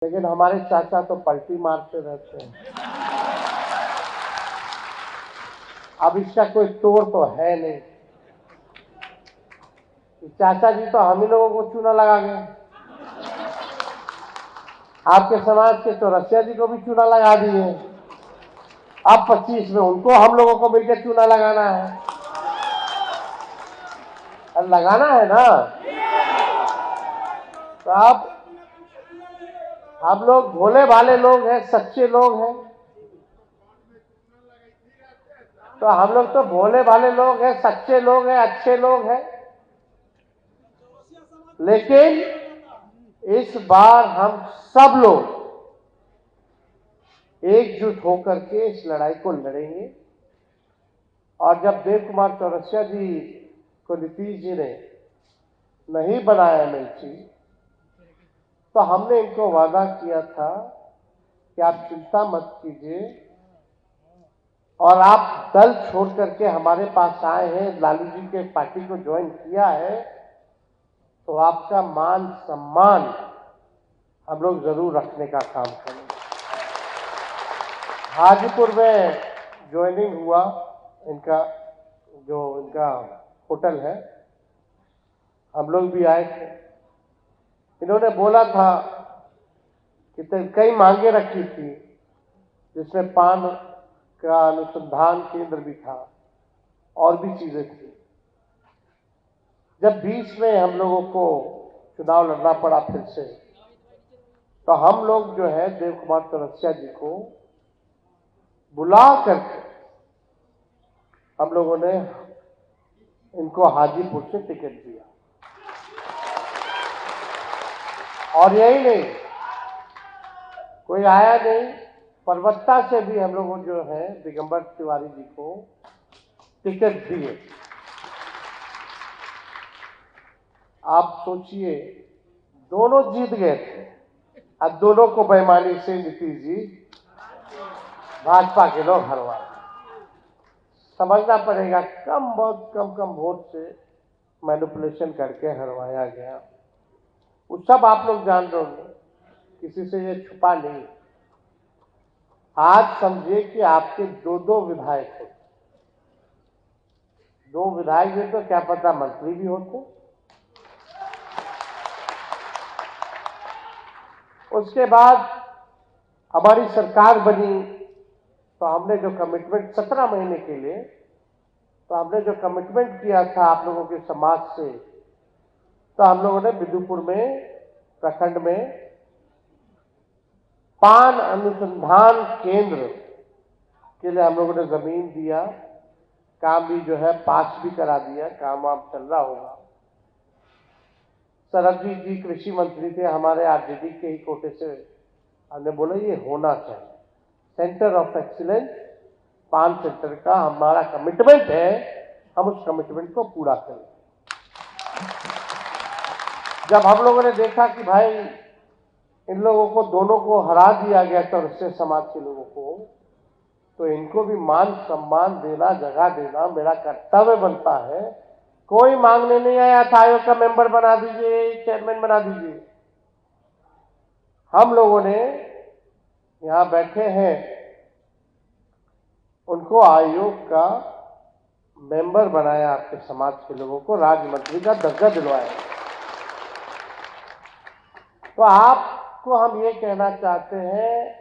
लेकिन हमारे चाचा तो पलटी मारते रहते हैं। अब इसका कोई तोड़ तो है नहीं। चाचा जी तो हम ही लोगों को चूना लगा गए। आपके समाज के चौरसिया जी को भी चूना लगा दिए। अब 25 में उनको हम लोगों को मिलकर चूना लगाना है। अब लगाना है ना। तो अब हम लोग भोले भाले लोग हैं, सच्चे लोग हैं। तो हम लोग तो भोले भाले लोग हैं, सच्चे लोग हैं, अच्छे लोग हैं। लेकिन इस बार हम सब लोग एकजुट होकर के इस लड़ाई को लड़ेंगे। और जब देव कुमार चौरसिया जी को नीतीश जी ने नहीं बनाया एमएलसी, तो हमने इनको वादा किया था कि आप चिंता मत कीजिए और आप दल छोड़ करके हमारे पास आए हैं, लालू जी के पार्टी को ज्वाइन किया है, तो आपका मान सम्मान हम लोग जरूर रखने का काम करेंगे। हाजीपुर में ज्वाइनिंग हुआ इनका, जो इनका होटल है, हम लोग भी आए थे। इन्होंने बोला था कि कई मांगे रखी थी, जिसमें पान का अनुसंधान केंद्र भी था और भी चीजें थी। जब बीच में हम लोगों को चुनाव लड़ना पड़ा फिर से, तो हम लोग जो है देव कुमार चौरसिया जी को बुला करके हम लोगों ने इनको हाजीपुर से टिकट दिया। और यही नहीं, कोई आया नहीं, परबत्ता से भी हम लोगों जो है दिगंबर तिवारी जी को टिकट दिए। आप सोचिए, दोनों जीत गए थे, अब दोनों को बेईमानी से नीतीश जी भाजपा के लोग हरवाए। समझना पड़ेगा, बहुत कम वोट से मैनिपुलेशन करके हरवाया गया। वो सब आप लोग जान रहे होंगे, किसी से ये छुपा नहीं। आज समझिए कि आपके दो विधायक होते, दो विधायक भी तो क्या पता मंत्री भी होते। उसके बाद हमारी सरकार बनी, तो हमने जो कमिटमेंट 17 महीने के लिए, तो हमने जो कमिटमेंट किया था आप लोगों के समाज से, तो हम लोगों ने बिदुपुर में प्रखंड में पान अनुसंधान केंद्र के लिए हम लोगों ने जमीन दिया, काम भी जो है पास भी करा दिया, काम वाम चल रहा होगा। सरबजीत जी कृषि मंत्री थे हमारे, आरजेडी के ही कोटे से, हमने बोला ये होना चाहिए सेंटर ऑफ एक्सीलेंस पान सेंटर का हमारा कमिटमेंट है, हम उस कमिटमेंट को पूरा करें। जब हम लोगों ने देखा कि भाई इन लोगों को दोनों को हरा दिया गया चौरसिया समाज के लोगों को, तो इनको भी मान सम्मान देना, जगह देना मेरा कर्तव्य बनता है। कोई मांगने नहीं आया था आयोग का मेंबर बना दीजिए, चेयरमैन बना दीजिए। हम लोगों ने यहां बैठे हैं उनको आयोग का मेंबर बनाया, आपके समाज के लोगों को राज्य मंत्री का दर्जा दिलवाया। तो आपको हम ये कहना चाहते हैं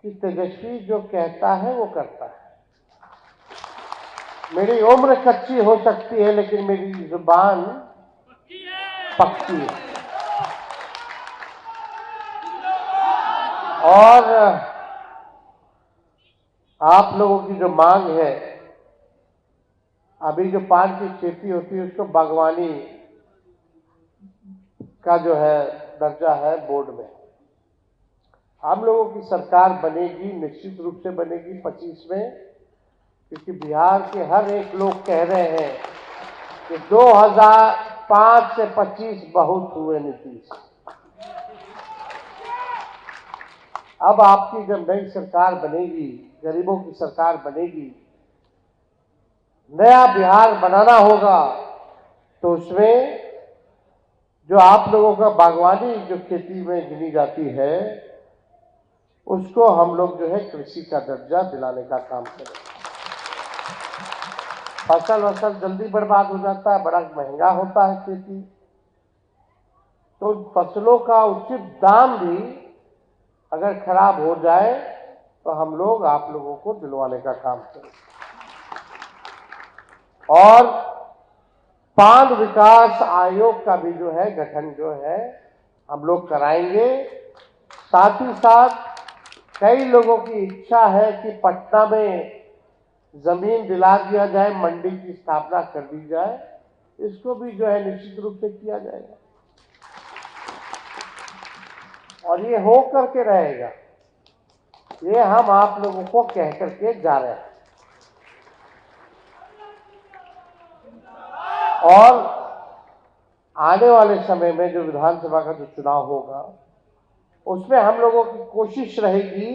कि तेजस्वी जो कहता है वो करता है। मेरी उम्र कच्ची हो सकती है, लेकिन मेरी जुबान पक्की है। और आप लोगों की जो मांग है, अभी जो पान की खेती होती है उसको बागवानी का जो है दर्जा है बोर्ड में। हम लोगों की सरकार बनेगी, निश्चित रूप से बनेगी 25 में, क्योंकि बिहार के हर एक लोग कह रहे हैं कि 2005 से 25 बहुत हुए नीतीश। अब आपकी जब नई सरकार बनेगी, गरीबों की सरकार बनेगी, नया बिहार बनाना होगा, तो उसमें जो आप लोगों का बागवानी जो खेती में गिनी जाती है, उसको हम लोग जो है कृषि का दर्जा दिलाने का काम करें। फसल जल्दी बर्बाद हो जाता है, बड़ा महंगा होता है खेती, तो फसलों का उचित दाम भी अगर खराब हो जाए तो हम लोग आप लोगों को दिलवाने का काम करें। और पान विकास आयोग का भी जो है गठन जो है हम लोग कराएंगे। साथ ही साथ कई लोगों की इच्छा है कि पटना में जमीन दिला दिया जाए, मंडी की स्थापना कर दी जाए, इसको भी जो है निश्चित रूप से किया जाएगा और ये हो करके रहेगा। ये हम आप लोगों को कह करके जा रहे हैं। और आने वाले समय में जो विधानसभा का जो चुनाव होगा, उसमें हम लोगों की कोशिश रहेगी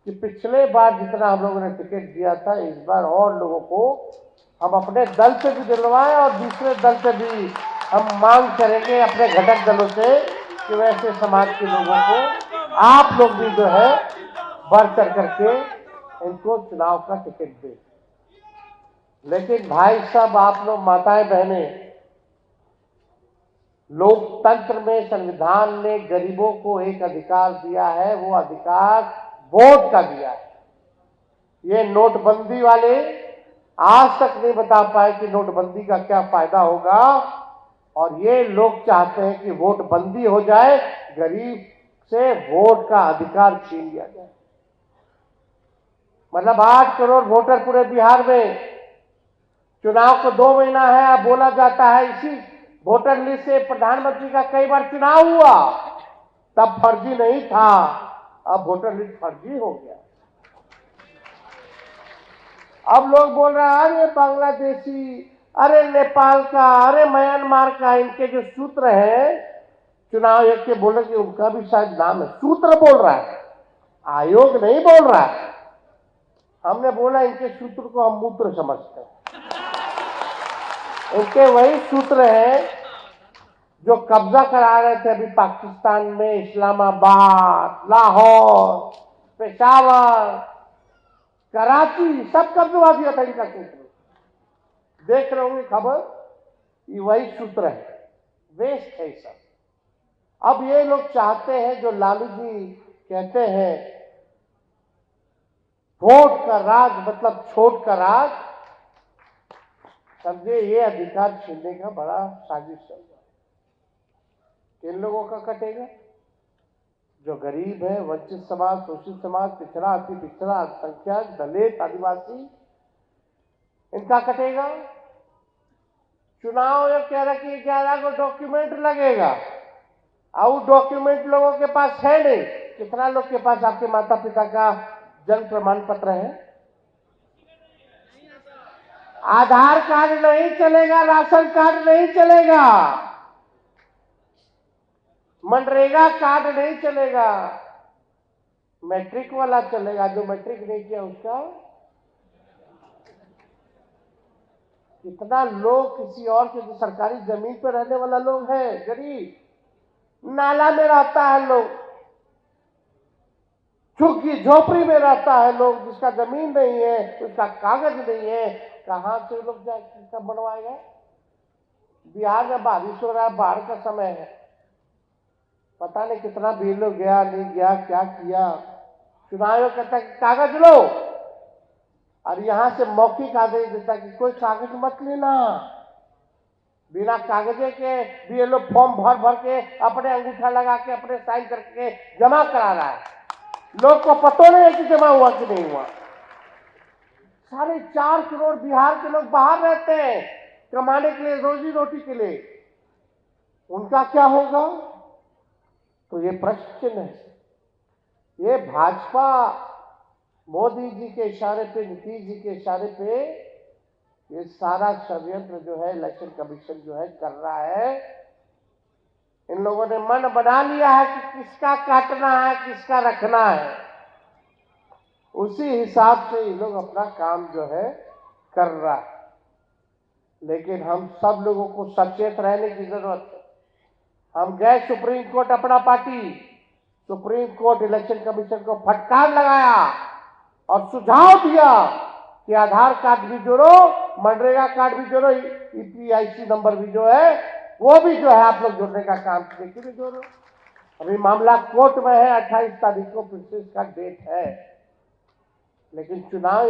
कि पिछले बार जितना हम लोगों ने टिकट दिया था, इस बार और लोगों को हम अपने दल से भी दिलवाएं और दूसरे दल से भी हम मांग करेंगे अपने घटक दलों से कि वैसे समाज के लोगों को आप लोग भी जो है बढ़ चढ़ करके इनको चुनाव का टिकट दें। लेकिन भाई साहब, आप लोग माताएं बहनें, लोकतंत्र में संविधान ने गरीबों को एक अधिकार दिया है, वो अधिकार वोट का दिया है। ये नोटबंदी वाले आज तक नहीं बता पाए कि नोटबंदी का क्या फायदा होगा, और ये लोग चाहते हैं कि वोट बंदी हो जाए, गरीब से वोट का अधिकार छीन लिया जाए। मतलब 8 करोड़ वोटर पूरे बिहार में, चुनाव को 2 महीना है, अब बोला जाता है इसी वोटर लिस्ट से प्रधानमंत्री का कई बार चुनाव हुआ, तब फर्जी नहीं था, अब वोटर लिस्ट फर्जी हो गया। अब लोग बोल रहे हैं अरे बांग्लादेशी, अरे नेपाल का, अरे म्यांमार का, इनके जो सूत्र है चुनाव आयोग के, बोले कि उनका भी शायद नाम है, सूत्र बोल रहा है, आयोग नहीं बोल रहा है। हमने बोला इनके सूत्र को हम मूत्र समझते हैं। इनके वही सूत्र हैं जो कब्जा करा रहे थे अभी पाकिस्तान में, इस्लामाबाद, लाहौर, पेशावर, कराची, सब कब्जा दिया था इनका सूत्र। देख रहे होंगे खबर, ये वही सूत्र है, वेस्ट है सब। अब ये लोग चाहते हैं, जो लालू जी कहते हैं वोट का राज मतलब छोट का राज, समझे ये अधिकार छीनने का बड़ा साजिश चल रहा है। किन लोगों का कटेगा? जो गरीब है, वंचित समाज, शोषित समाज, पिछड़ा, अति पिछड़ा, अल्पसंख्यक, दलित, आदिवासी, इनका कटेगा। चुनाव ये कह रहा कि 11 को डॉक्यूमेंट लगेगा, और डॉक्यूमेंट लोगों के पास है नहीं। कितना लोग के पास आपके माता पिता का जन्म प्रमाण पत्र है? आधार कार्ड नहीं चलेगा, राशन कार्ड नहीं चलेगा, मनरेगा कार्ड नहीं चलेगा, मैट्रिक वाला चलेगा। जो मैट्रिक नहीं किया उसका। कितना लोग किसी और के सरकारी जमीन पर रहने वाला लोग है, गरीब, नाला में रहता है लोग, झुग्गी झोपड़ी में रहता है लोग, जिसका जमीन नहीं है, उसका कागज नहीं है, कहां से लोग जाकर बनवाएगा? बिहार में बारिश हो रहा है, बाढ़ का समय है, पता नहीं कितना बिल हो गया, नहीं गया, क्या किया। चुनाव कहता है कागज लो, और यहां से मौखिक आदेश देता कि कोई कागज मत लेना, बिना कागजे के भी ये लोग फॉर्म भर भर के अपने अंगूठा लगा के अपने साइन करके जमा करा रहा है। लोग को पता नहीं है कि जमा हुआ कि नहीं हुआ। 4.5 करोड़ बिहार के लोग बाहर रहते हैं कमाने के लिए, रोजी रोटी के लिए, उनका क्या होगा? तो ये प्रश्न है। ये भाजपा मोदी जी के इशारे पे, नीतीश जी के इशारे पे ये सारा षड्यंत्र जो है इलेक्शन कमीशन जो है कर रहा है। इन लोगों ने मन बना लिया है कि किसका काटना है, किसका रखना है, उसी हिसाब से ये लोग अपना काम जो है कर रहा है। लेकिन हम सब लोगों को सचेत रहने की जरूरत है। हम गए सुप्रीम कोर्ट, अपना party supreme court election commission को फटकार लगाया और सुझाव दिया कि आधार कार्ड भी जोड़ो, मनरेगा कार्ड भी जोड़ो, ईपीआईसी नंबर भी जो है वो भी जो है आप लोग जोड़ने का काम कीजिए, भी जोड़ो। अभी मामला कोर्ट में है, 28 तारीख को फिर से इसका डेट है, लेकिन चुनाव